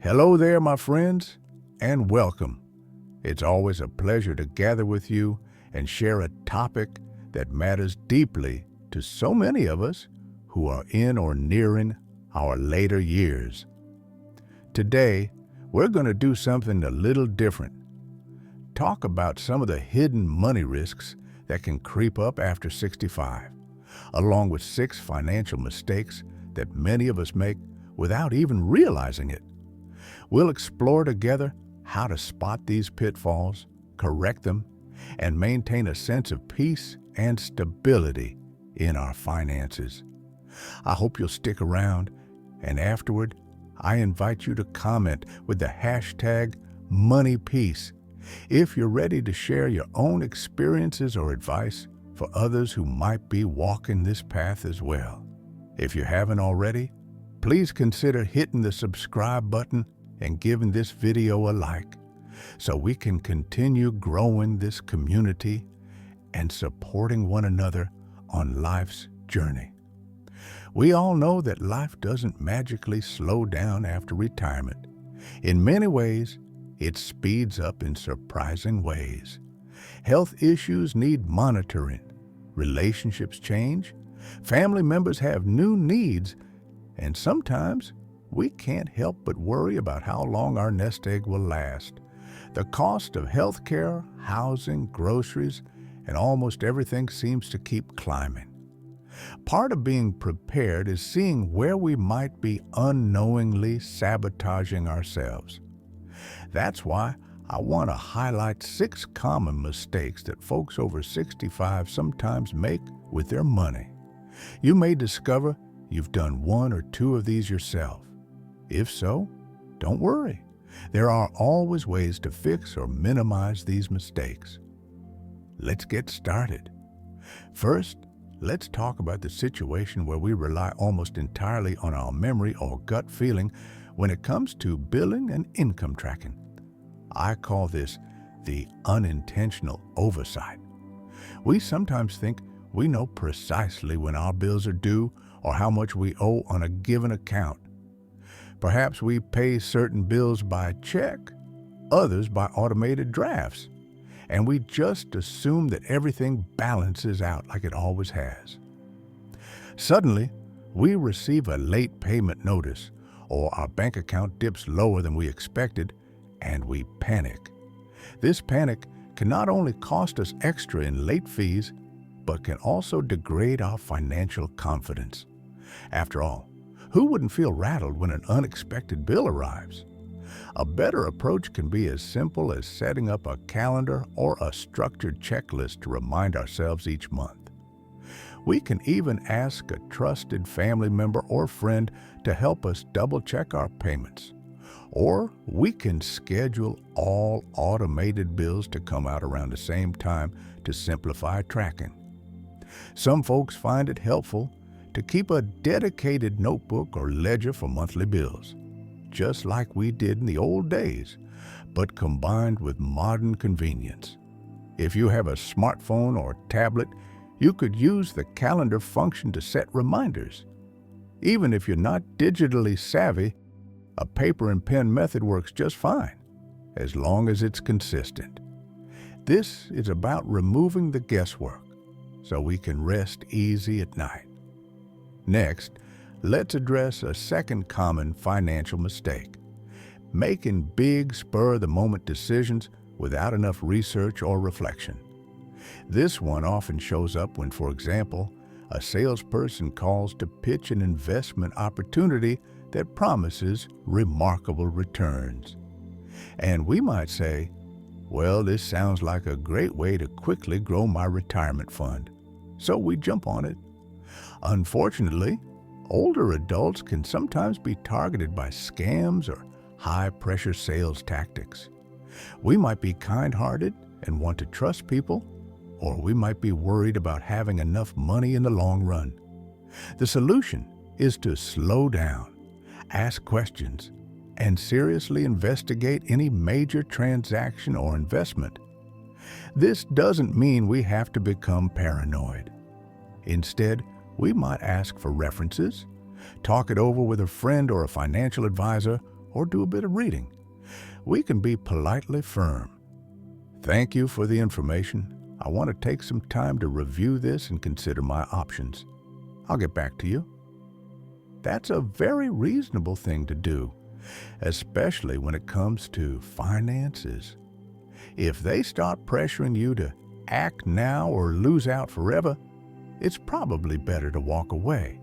Hello there, my friends, and welcome. It's always a pleasure to gather with you and share a topic that matters deeply to so many of us who are in or nearing our later years. Today, we're going to do something a little different. Talk about some of the hidden money risks that can creep up after 65, along with 6 financial mistakes that many of us make without even realizing it. We'll explore together how to spot these pitfalls, correct them, and maintain a sense of peace and stability in our finances. I hope you'll stick around, and afterward, I invite you to comment with the hashtag #MoneyPeace if you're ready to share your own experiences or advice for others who might be walking this path as well. If you haven't already, please consider hitting the subscribe button and giving this video a like so we can continue growing this community and supporting one another on life's journey. We all know that life doesn't magically slow down after retirement. In many ways, it speeds up in surprising ways. Health issues need monitoring, relationships change, family members have new needs, and sometimes we can't help but worry about how long our nest egg will last. The cost of health care, housing, groceries, and almost everything seems to keep climbing. Part of being prepared is seeing where we might be unknowingly sabotaging ourselves. That's why I want to highlight 6 common mistakes that folks over 65 sometimes make with their money. You may discover you've done 1 or 2 of these yourself. If so, don't worry. There are always ways to fix or minimize these mistakes. Let's get started. First, let's talk about the situation where we rely almost entirely on our memory or gut feeling when it comes to billing and income tracking. I call this the unintentional oversight. We sometimes think we know precisely when our bills are due or how much we owe on a given account. Perhaps we pay certain bills by check, others by automated drafts, and we just assume that everything balances out like it always has. Suddenly, we receive a late payment notice, or our bank account dips lower than we expected, and we panic. This panic can not only cost us extra in late fees, but can also degrade our financial confidence. After all, who wouldn't feel rattled when an unexpected bill arrives? A better approach can be as simple as setting up a calendar or a structured checklist to remind ourselves each month. We can even ask a trusted family member or friend to help us double-check our payments. Or we can schedule all automated bills to come out around the same time to simplify tracking. Some folks find it helpful to keep a dedicated notebook or ledger for monthly bills, just like we did in the old days, but combined with modern convenience. If you have a smartphone or tablet, you could use the calendar function to set reminders. Even if you're not digitally savvy, a paper and pen method works just fine, as long as it's consistent. This is about removing the guesswork, so we can rest easy at night. Next, let's address a second common financial mistake: making big spur-of-the-moment decisions without enough research or reflection. This one often shows up when, for example, a salesperson calls to pitch an investment opportunity that promises remarkable returns. And we might say, well, this sounds like a great way to quickly grow my retirement fund. So we jump on it. Unfortunately, older adults can sometimes be targeted by scams or high-pressure sales tactics. We might be kind-hearted and want to trust people, or we might be worried about having enough money in the long run. The solution is to slow down, ask questions, and seriously investigate any major transaction or investment. This doesn't mean we have to become paranoid. Instead, we might ask for references, talk it over with a friend or a financial advisor, or do a bit of reading. We can be politely firm. Thank you for the information. I want to take some time to review this and consider my options. I'll get back to you. That's a very reasonable thing to do, especially when it comes to finances. If they start pressuring you to act now or lose out forever, it's probably better to walk away.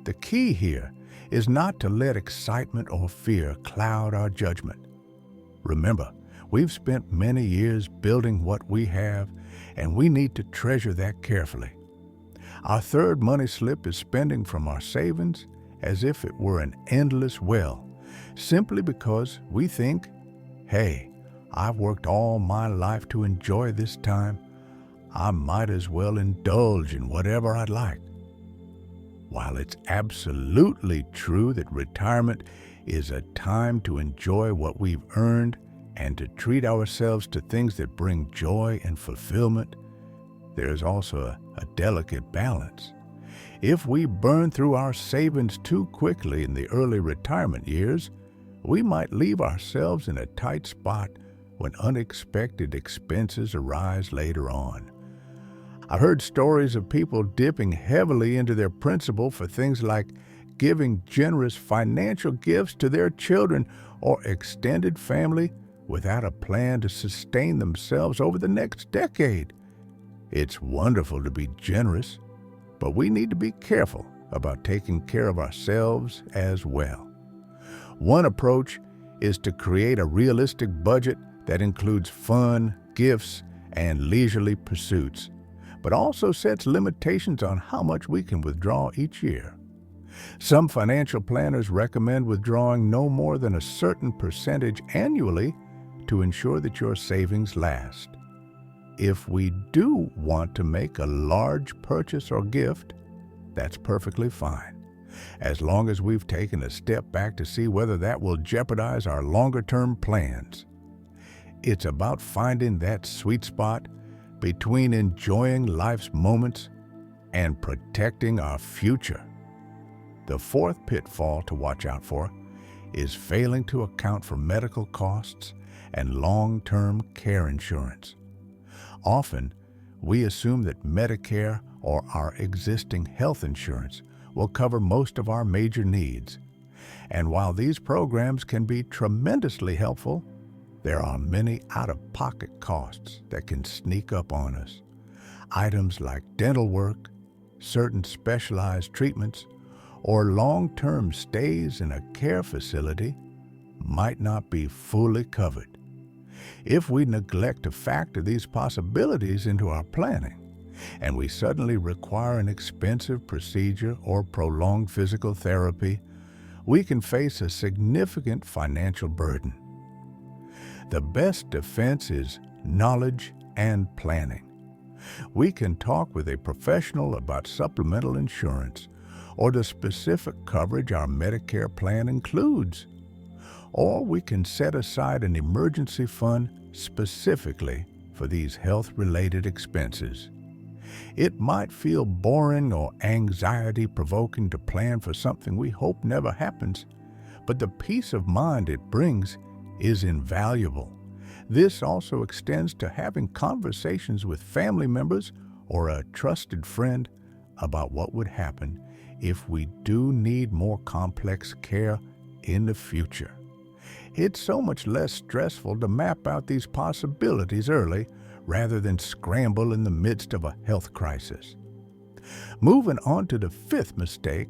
The key here is not to let excitement or fear cloud our judgment. Remember, we've spent many years building what we have, and we need to treasure that carefully. Our third money slip is spending from our savings as if it were an endless well, simply because we think, hey, I've worked all my life to enjoy this time. I might as well indulge in whatever I'd like. While it's absolutely true that retirement is a time to enjoy what we've earned and to treat ourselves to things that bring joy and fulfillment, there is also a delicate balance. If we burn through our savings too quickly in the early retirement years, we might leave ourselves in a tight spot when unexpected expenses arise later on. I've heard stories of people dipping heavily into their principal for things like giving generous financial gifts to their children or extended family without a plan to sustain themselves over the next decade. It's wonderful to be generous, but we need to be careful about taking care of ourselves as well. One approach is to create a realistic budget that includes fun, gifts, and leisurely pursuits, but also sets limitations on how much we can withdraw each year. Some financial planners recommend withdrawing no more than a certain percentage annually to ensure that your savings last. If we do want to make a large purchase or gift, that's perfectly fine, as long as we've taken a step back to see whether that will jeopardize our longer-term plans. It's about finding that sweet spot between enjoying life's moments and protecting our future. The fourth pitfall to watch out for is failing to account for medical costs and long-term care insurance. Often, we assume that Medicare or our existing health insurance will cover most of our major needs. And while these programs can be tremendously helpful, there are many out-of-pocket costs that can sneak up on us. Items like dental work, certain specialized treatments, or long-term stays in a care facility might not be fully covered. If we neglect to factor these possibilities into our planning, and we suddenly require an expensive procedure or prolonged physical therapy, we can face a significant financial burden. The best defense is knowledge and planning. We can talk with a professional about supplemental insurance or the specific coverage our Medicare plan includes. Or we can set aside an emergency fund specifically for these health-related expenses. It might feel boring or anxiety-provoking to plan for something we hope never happens, but the peace of mind it brings is invaluable. This also extends to having conversations with family members or a trusted friend about what would happen if we do need more complex care in the future. It's so much less stressful to map out these possibilities early rather than scramble in the midst of a health crisis. Moving on to the fifth mistake,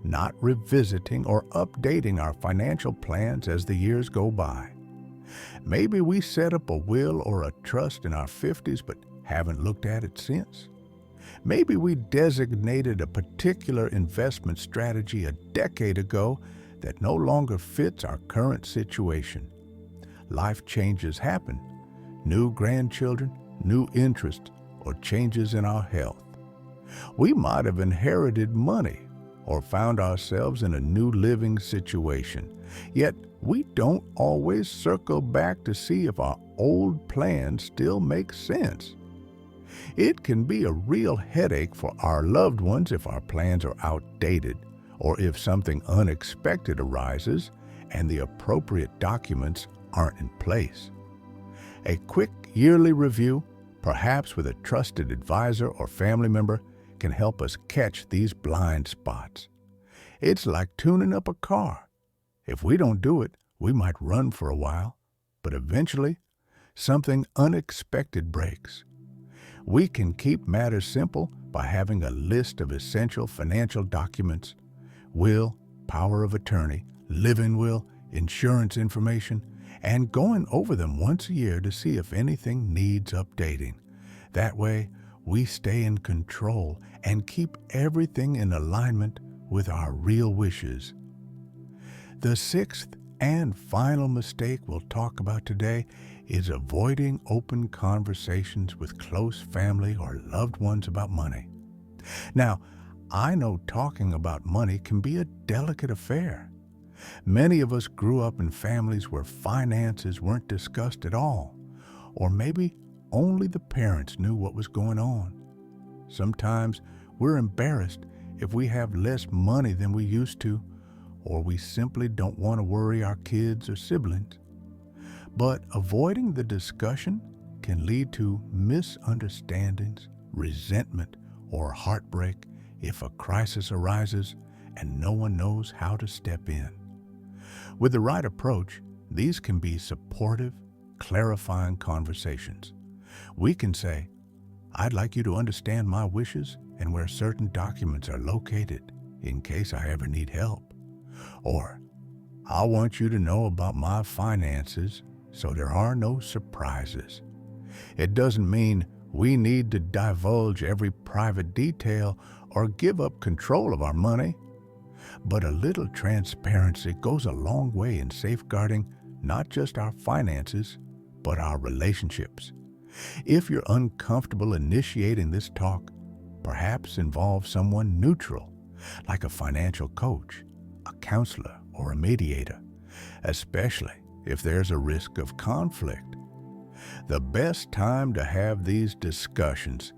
not revisiting or updating our financial plans as the years go by. Maybe we set up a will or a trust in our 50s but haven't looked at it since. Maybe we designated a particular investment strategy a decade ago that no longer fits our current situation. Life changes happen. New grandchildren, new interests, or changes in our health. We might have inherited money or found ourselves in a new living situation, yet we don't always circle back to see if our old plans still make sense. It can be a real headache for our loved ones if our plans are outdated or if something unexpected arises and the appropriate documents aren't in place. A quick yearly review, perhaps with a trusted advisor or family member, can help us catch these blind spots. It's like tuning up a car. If we don't do it, we might run for a while, but eventually, something unexpected breaks. We can keep matters simple by having a list of essential financial documents: will, power of attorney, living will, insurance information, and going over them once a year to see if anything needs updating. That way, we stay in control and keep everything in alignment with our real wishes. The sixth and final mistake we'll talk about today is avoiding open conversations with close family or loved ones about money. Now, I know talking about money can be a delicate affair. Many of us grew up in families where finances weren't discussed at all, or maybe only the parents knew what was going on. Sometimes we're embarrassed if we have less money than we used to, or we simply don't want to worry our kids or siblings. But avoiding the discussion can lead to misunderstandings, resentment, or heartbreak if a crisis arises and no one knows how to step in. With the right approach, these can be supportive, clarifying conversations. We can say, "I'd like you to understand my wishes and where certain documents are located in case I ever need help." Or, "I want you to know about my finances so there are no surprises." It doesn't mean we need to divulge every private detail or give up control of our money, but a little transparency goes a long way in safeguarding not just our finances, but our relationships. If you're uncomfortable initiating this talk, perhaps involve someone neutral, like a financial coach, a counselor, or a mediator, especially if there's a risk of conflict. The best time to have these discussions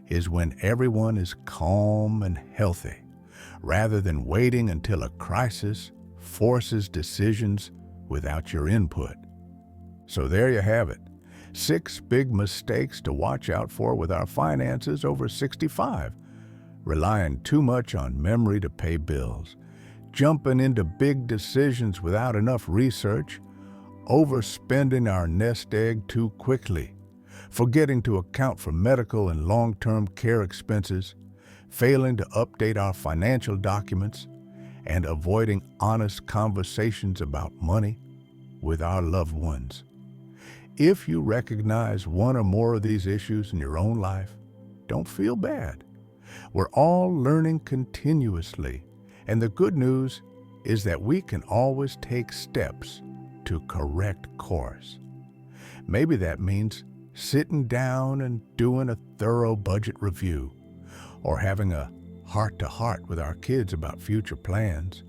is when everyone is calm and healthy, rather than waiting until a crisis forces decisions without your input. So there you have it. 6 big mistakes to watch out for with our finances over 65. Relying too much on memory to pay bills, jumping into big decisions without enough research, overspending our nest egg too quickly, forgetting to account for medical and long-term care expenses, failing to update our financial documents, and avoiding honest conversations about money with our loved ones. If you recognize one or more of these issues in your own life, don't feel bad. We're all learning continuously, and the good news is that we can always take steps to correct course. Maybe that means sitting down and doing a thorough budget review, or having a heart-to-heart with our kids about future plans,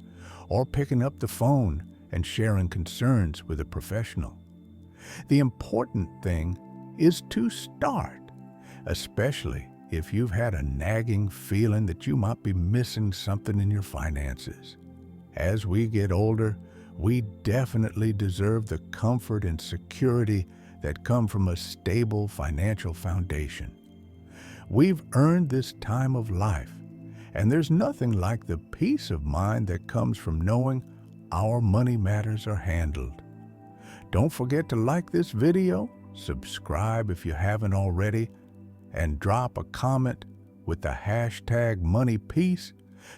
or picking up the phone and sharing concerns with a professional. The important thing is to start, especially if you've had a nagging feeling that you might be missing something in your finances. As we get older, we definitely deserve the comfort and security that come from a stable financial foundation. We've earned this time of life, and there's nothing like the peace of mind that comes from knowing our money matters are handled. Don't forget to like this video, subscribe if you haven't already, and drop a comment with the hashtag #MoneyPeace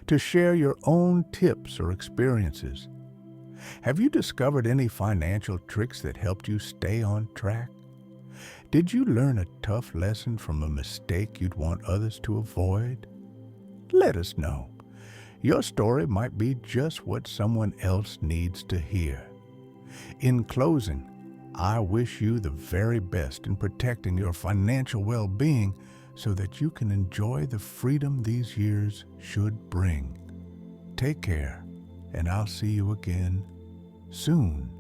to share your own tips or experiences. Have you discovered any financial tricks that helped you stay on track? Did you learn a tough lesson from a mistake you'd want others to avoid? Let us know. Your story might be just what someone else needs to hear. In closing, I wish you the very best in protecting your financial well-being so that you can enjoy the freedom these years should bring. Take care, and I'll see you again soon.